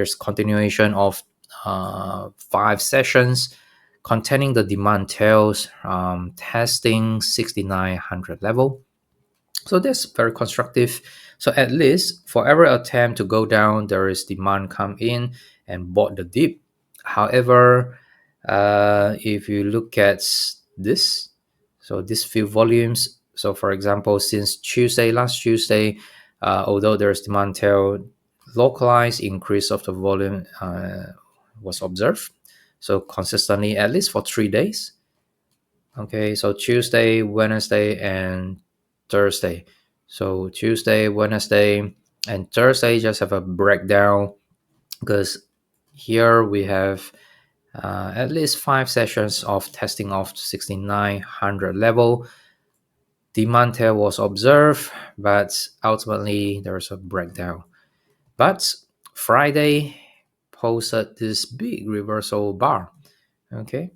there's continuation of 5 sessions containing the demand tails, testing 6900 level. So that's very constructive. So at least for every attempt to go down, there is demand come in and bought the dip. However, if you look at this, so these few volumes, so for example, since last Tuesday, although there's demand tail, localized increase of the volume was observed. So consistently, at least for 3 days. Okay, so Tuesday, Wednesday, and Thursday. So Tuesday, Wednesday, and Thursday just have a breakdown, because here we have at least 5 sessions of testing of 6900 level. Demand tail was observed, but ultimately there's a breakdown. But Friday posted this big reversal bar. Okay,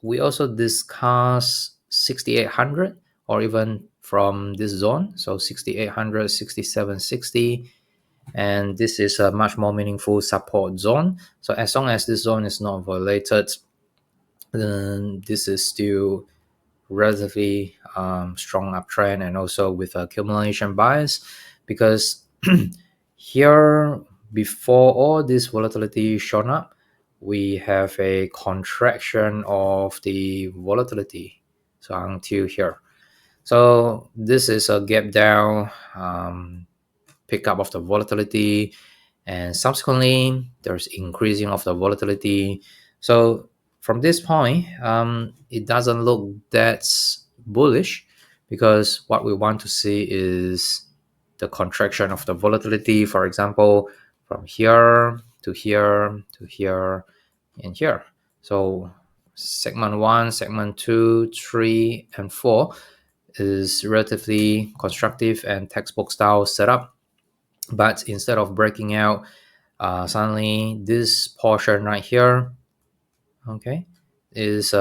we also discuss 6800, or even from this zone, so 6800, 6760, and this is a much more meaningful support zone. So as long as this zone is not violated, then this is still relatively strong uptrend, and also with accumulation bias, because here, before all this volatility shown up, we have a contraction of the volatility, so until here. So this is a gap down, pickup of the volatility, and subsequently there's increasing of the volatility. So from this point, it doesn't look that bullish, because what we want to see is the contraction of the volatility, for example, from here to here to here and here. So segment 1, segment 2, 3, and 4 is relatively constructive and textbook style setup. But instead of breaking out, suddenly this portion right here, okay, is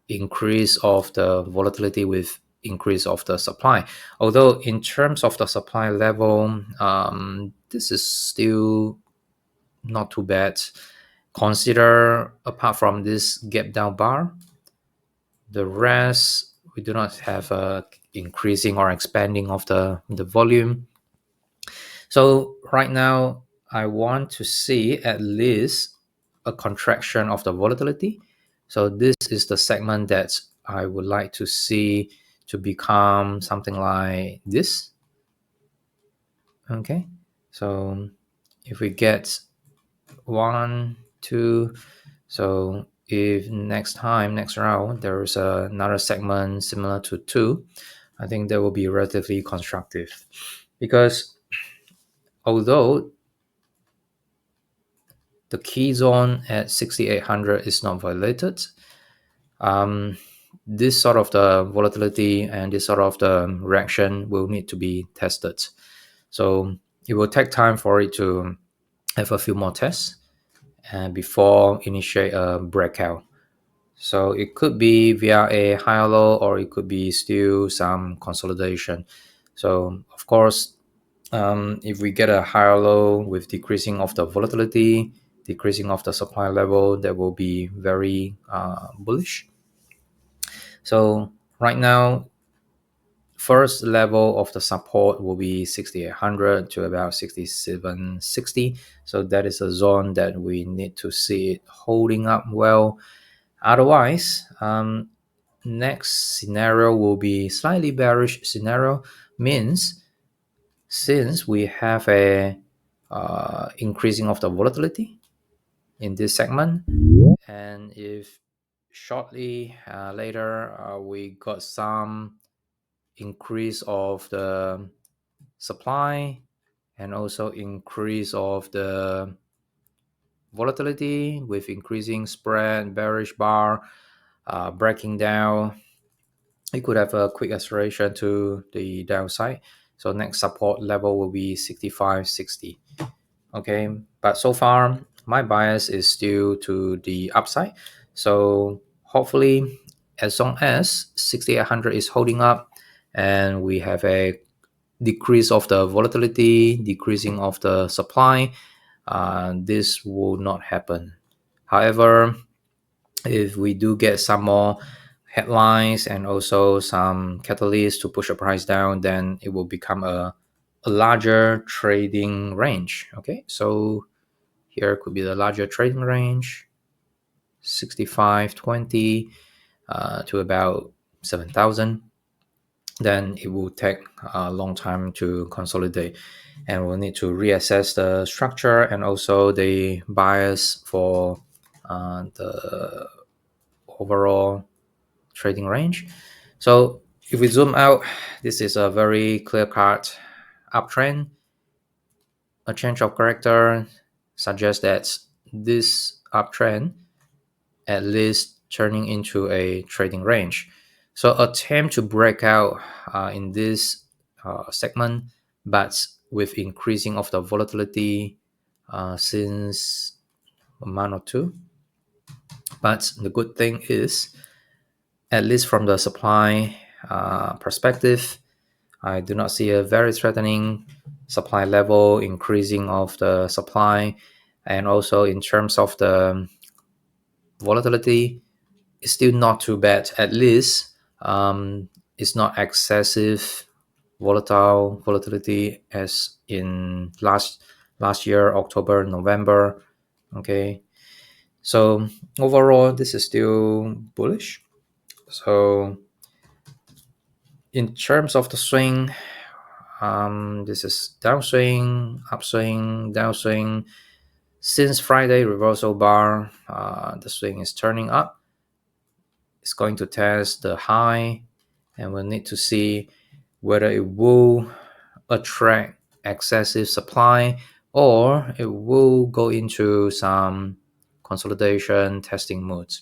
increase of the volatility with increase of the supply. Although in terms of the supply level, this is still not too bad. Consider, apart from this gap down bar, the rest we do not have a increasing or expanding of the volume. So right now I want to see at least a contraction of the volatility. So this is the segment that I would like to see to become something like this. Okay, so if we get 1, 2, so if next round there's another segment similar to 2, I think that will be relatively constructive, because although the key zone at 6800 is not violated, this sort of the volatility and this sort of the reaction will need to be tested. So it will take time for it to have a few more tests and before initiate a breakout. So it could be via a higher low, or it could be still some consolidation. So of course, if we get a higher low with decreasing of the volatility, decreasing of the supply level, that will be very bullish. So right now, first level of the support will be 6800 to about 6760. So that is a zone that we need to see it holding up well. Otherwise, next scenario will be slightly bearish scenario. Means since we have a increasing of the volatility in this segment, and if shortly later we got some increase of the supply and also increase of the volatility with increasing spread, bearish bar, breaking down, it could have a quick acceleration to the downside. So next support level will be 6560. Okay, but so far my bias is still to the upside. So hopefully, as long as 6800 is holding up and we have a decrease of the volatility, decreasing of the supply, this will not happen. However, if we do get some more headlines and also some catalysts to push the price down, then it will become a larger trading range. Okay, so here could be the larger trading range, 65.20 to about 7,000. Then it will take a long time to consolidate, and we'll need to reassess the structure and also the bias for the overall trading range. So if we zoom out, this is a very clear-cut uptrend. A change of character suggests that this uptrend at least turning into a trading range. So attempt to break out in this segment, but with increasing of the volatility since a month or two. But the good thing is, at least from the supply perspective, I do not see a very threatening supply level, increasing of the supply, and also in terms of the volatility, it's still not too bad. At least it's not excessive volatility as in last year, October, November. Okay, so overall, this is still bullish. So in terms of the swing, this is downswing, upswing, downswing. Since Friday reversal bar, the swing is turning up. It's going to test the high, and we'll need to see whether it will attract excessive supply or it will go into some consolidation testing modes.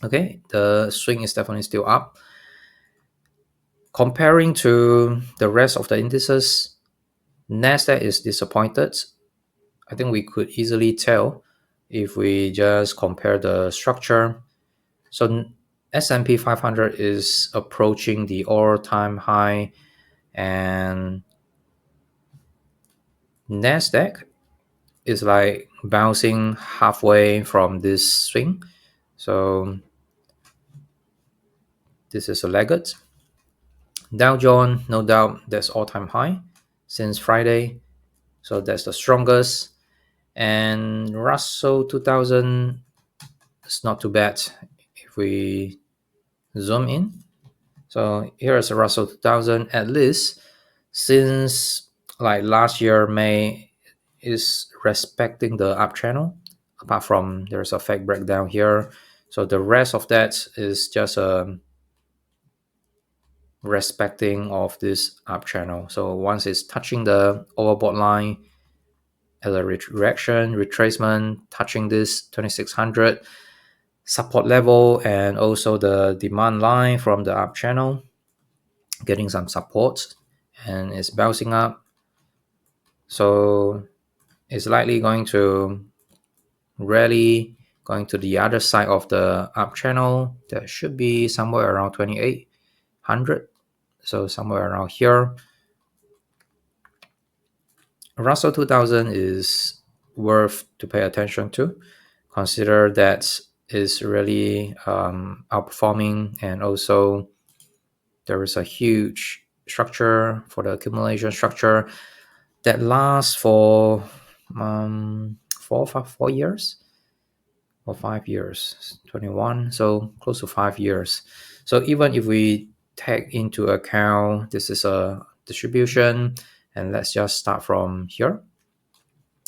Okay, the swing is definitely still up. Comparing to the rest of the indices, Nasdaq is disappointed. I think we could easily tell if we just compare the structure. So S&P 500 is approaching the all-time high, and Nasdaq is like bouncing halfway from this swing. So this is a laggard. Dow Jones, no doubt, that's all-time high since Friday. So that's the strongest. And Russell 2000 is not too bad if we zoom in. So here is a Russell 2000, at least since like last year May, is respecting the up channel. Apart from there's a fake breakdown here, so the rest of that is just respecting of this up channel. So once it's touching the overbought line as a reaction retracement, touching this 2600 support level and also the demand line from the up channel, getting some support, and it's bouncing up. So it's likely going to rally going to the other side of the up channel. That should be somewhere around 2800. So somewhere around here. Russell 2000 is worth to pay attention to. Consider that is really outperforming, and also there is a huge structure for the accumulation structure that lasts for 4 years or 5 years, 21, so close to 5 years. So even if we take into account this is a distribution, and let's just start from here,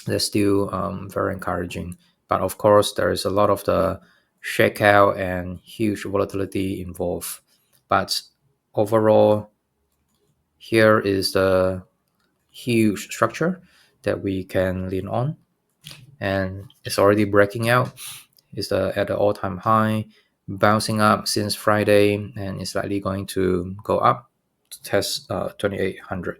that's still very encouraging. But of course, there is a lot of the shakeout and huge volatility involved. But overall, here is the huge structure that we can lean on, and it's already breaking out. It's at the all-time high, bouncing up since Friday, and it's likely going to go up to test 2800.